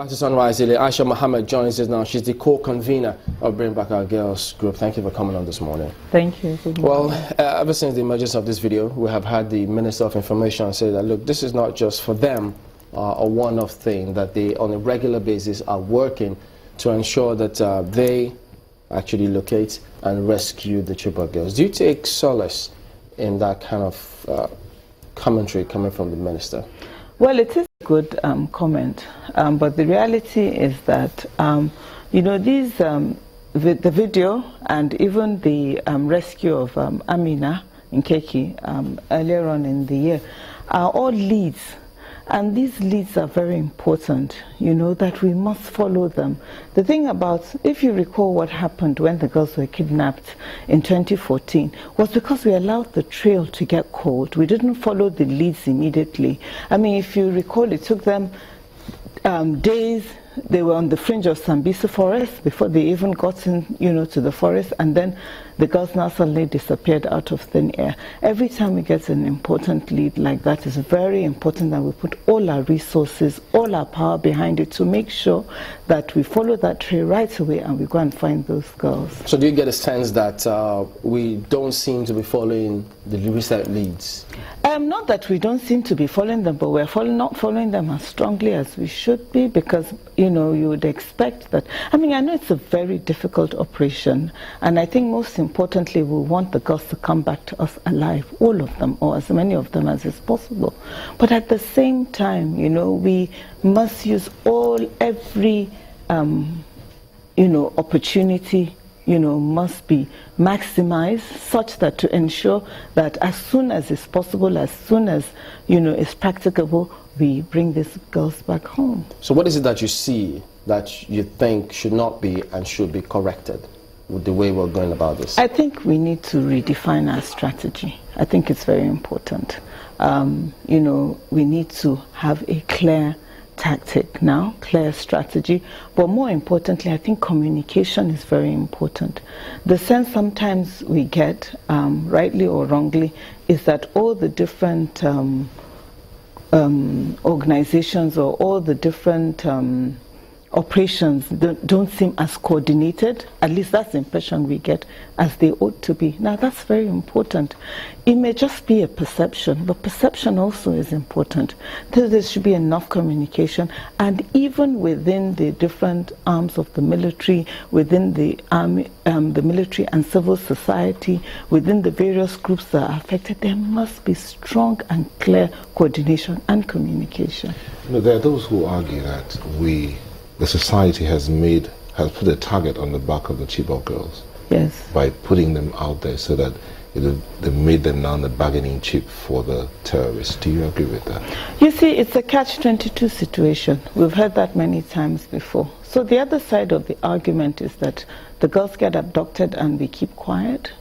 Back to Sunrise Daily. Aisha Mohammed joins us now. She's the co-convener of Bring Back Our Girls group. Thank you for coming on this morning. Thank you. Good morning. Well, ever since the emergence of this video, we have had the Minister of Information say that, look, this is not just for them a one-off thing, that they, on a regular basis, are working to ensure that they actually locate and rescue the Chibok Girls. Do you take solace in that kind of commentary coming from the Minister? Well, it is a good comment, but the reality is that, you know, these, the video and even the rescue of Amina in Keki earlier on in the year are all leads. And these leads are very important, you know, that we must follow them. The thing about, if you recall what happened when the girls were kidnapped in 2014, was because we allowed the trail to get cold. We didn't follow the leads immediately. I mean, if you recall, it took them days. They were on the fringe of Sambisa forest before they even got in, you know, to the forest, and then the girls now suddenly disappeared out of thin air. Every time we get an important lead like that, it's very important that we put all our resources, all our power behind it to make sure that we follow that trail right away and we go and find those girls. So do you get a sense that we don't seem to be following the recent leads? Not that we don't seem to be following them, but we're not following them as strongly as we should be, because, you know, you would expect that. I mean, I know it's a very difficult operation, and I think most importantly, we want the girls to come back to us alive, all of them, or as many of them as is possible. But at the same time, you know, we must use every, you know, opportunity, you know, must be maximized such that to ensure that as soon as it's possible, as soon as, you know, it's practicable, we bring these girls back home. So what is it that you see that you think should not be and should be corrected with the way we're going about this? I think we need to redefine our strategy. I think it's very important. You know, we need to have a clear tactic now, clear strategy, but more importantly, I think communication is very important. The sense sometimes we get, rightly or wrongly, is that all the different organizations or all the different operations don't seem as coordinated. At least that's the impression we get, as they ought to be. Now, that's very important. It may just be a perception, but perception also is important. There should be enough communication, and even within the different arms of the military, within the army, the military and civil society, within the various groups that are affected, there must be strong and clear coordination and communication. You know, there are those who argue that the society has put a target on the back of the Chibok girls. Yes. By putting them out there so that they made them now the bargaining chip for the terrorists. Do you agree with that? You see, it's a catch-22 situation. We've heard that many times before. So the other side of the argument is that the girls get abducted and we keep quiet.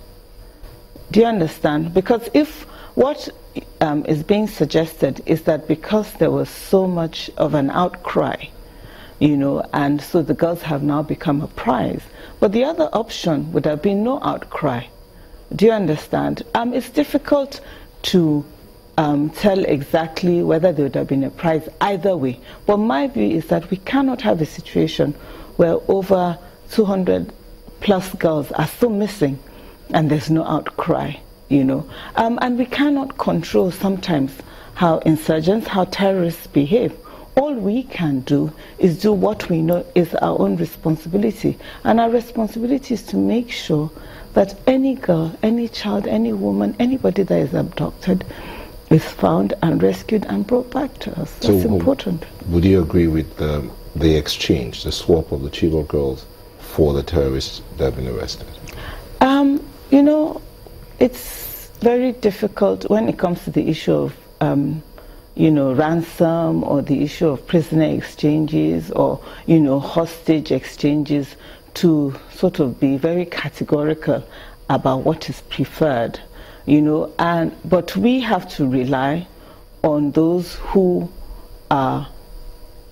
Do you understand? Because if what is being suggested is that because there was so much of an outcry, you know, and so the girls have now become a prize. But the other option would have been no outcry. Do you understand? It's difficult to tell exactly whether there would have been a prize either way. But my view is that we cannot have a situation where over 200 plus girls are still missing and there's no outcry, you know. And we cannot control sometimes how insurgents, how terrorists behave. All we can do is do what we know is our own responsibility. And our responsibility is to make sure that any girl, any child, any woman, anybody that is abducted is found and rescued and brought back to us. That's important. Would you agree with the exchange, the swap of the Chibok girls for the terrorists that have been arrested? You know, it's very difficult when it comes to the issue of you know, ransom, or the issue of prisoner exchanges, or, you know, hostage exchanges, to sort of be very categorical about what is preferred, you know. But we have to rely on those who are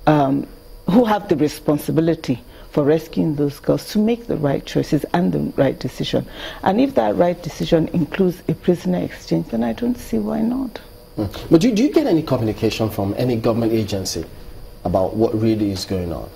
who have the responsibility for rescuing those girls to make the right choices and the right decision. And if that right decision includes a prisoner exchange, then I don't see why not. But do you get any communication from any government agency about what really is going on?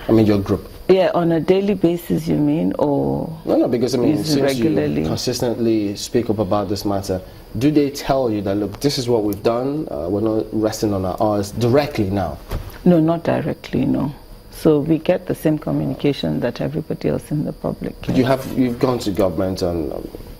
I mean, your group. Yeah, on a daily basis, you mean, or No, because I mean, since regularly? you consistently speak up about this matter, do they tell you that, look, this is what we've done, we're not resting on our oars directly now? No, not directly, no. So we get the same communication that everybody else in the public gets. You've gone to government and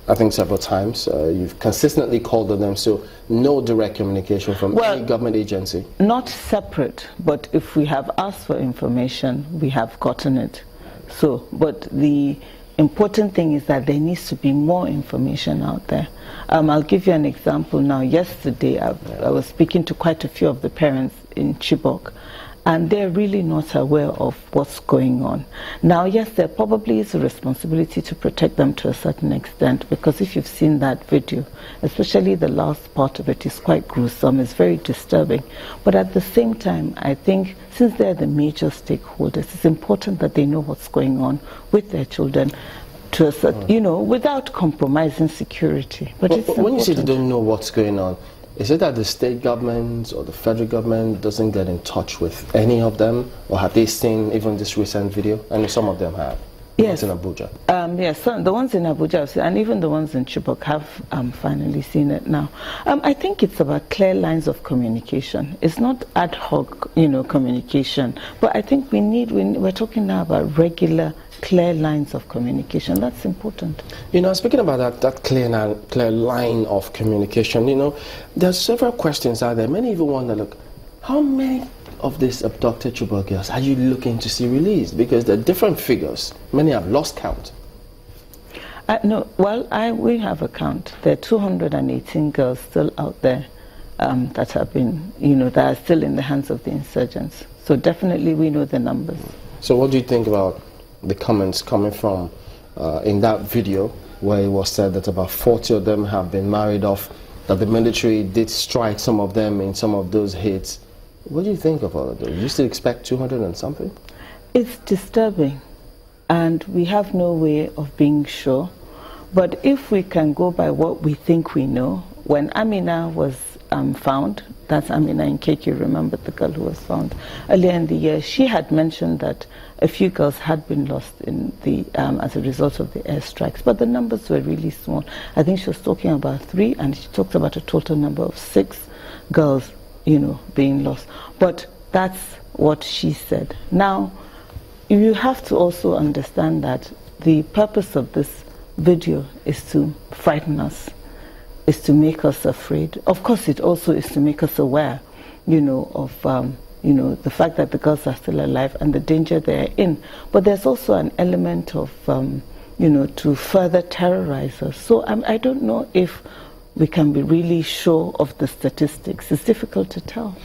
I think several times. You've consistently called on them, so no direct communication from any government agency? Not separate, but if we have asked for information, we have gotten it. So, but the important thing is that there needs to be more information out there. I'll give you an example now. Yesterday, I was speaking to quite a few of the parents in Chibok, and they're really not aware of what's going on. Now, yes, there probably is a responsibility to protect them to a certain extent, because if you've seen that video, especially the last part of it is quite gruesome, it's very disturbing. But at the same time, I think since they're the major stakeholders, it's important that they know what's going on with their children, to a certain, you know, without compromising security. But when you say they don't know what's going on, is it that the state government or the federal government doesn't get in touch with any of them? Or have they seen even this recent video? I know some of them have. Yes. In Abuja. Yes, the ones in Abuja and even the ones in Chibok have finally seen it now. I think it's about clear lines of communication. It's not ad hoc, you know, communication. But I think we're talking now about regular, clear lines of communication. That's important. You know, speaking about that clear line of communication, you know, there are several questions out there. Many even wonder, look, how many of these abducted Chibok girls are you looking to see released? Because there are different figures. Many have lost count. No, well, we have a count. There are 218 girls still out there that have been, you know, that are still in the hands of the insurgents. So definitely we know the numbers. So what do you think about the comments coming from in that video where it was said that about 40 of them have been married off, that the military did strike some of them in some of those hits? What do you think of all of those? You still expect 200 and something? It's disturbing, and we have no way of being sure. But if we can go by what we think we know, when Amina was found, that's Amina in Keke, remember the girl who was found earlier in the year, she had mentioned that a few girls had been lost in the as a result of the airstrikes, but the numbers were really small. I think she was talking about 3, and she talked about a total number of 6 girls, you know, being lost. But that's what she said. Now, you have to also understand that the purpose of this video is to frighten us, is to make us afraid. Of course, it also is to make us aware, you know, of you know, the fact that the girls are still alive and the danger they're in. But there's also an element of, you know, to further terrorize us. So I don't know if we can be really sure of the statistics. It's difficult to tell.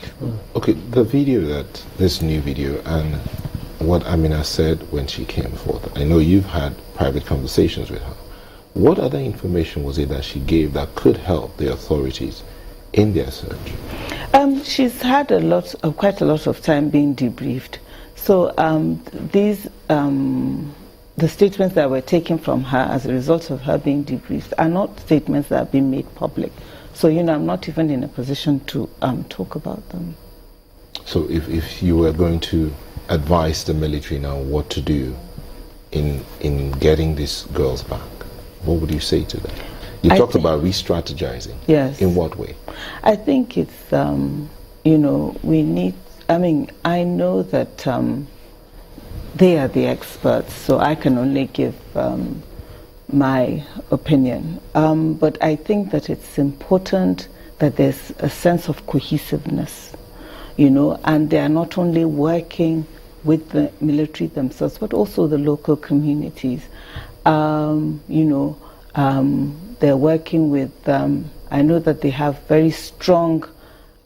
Okay, the video this new video and what Amina said when she came forth, I know you've had private conversations with her. What other information was it that she gave that could help the authorities in their search? She's had quite a lot of time being debriefed. So the statements that were taken from her as a result of her being debriefed are not statements that have been made public. So, you know, I'm not even in a position to talk about them. So if you were going to advise the military now what to do in getting these girls back, what would you say to them? You talked about re-strategizing. Yes. In what way? I think it's, you know, we need, I mean, I know that they are the experts, so I can only give my opinion. But I think that it's important that there's a sense of cohesiveness, you know, and they are not only working with the military themselves, but also the local communities. You know, they're working with, I know that they have very strong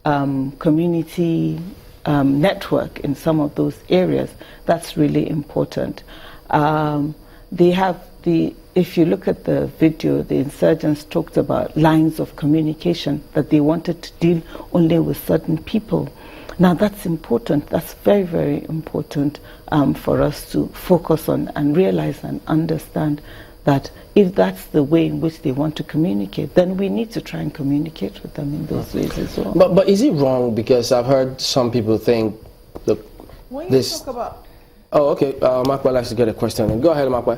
community network in some of those areas. That's really important. They have if you look at the video, the insurgents talked about lines of communication, that they wanted to deal only with certain people. Now that's important, that's very, very important for us to focus on and realize and understand that if that's the way in which they want to communicate, then we need to try and communicate with them in those ways as well. But is it wrong? Because I've heard some people think look, when you this. talk about Oh, okay. Makwa likes to get a question. Go ahead, Makwa.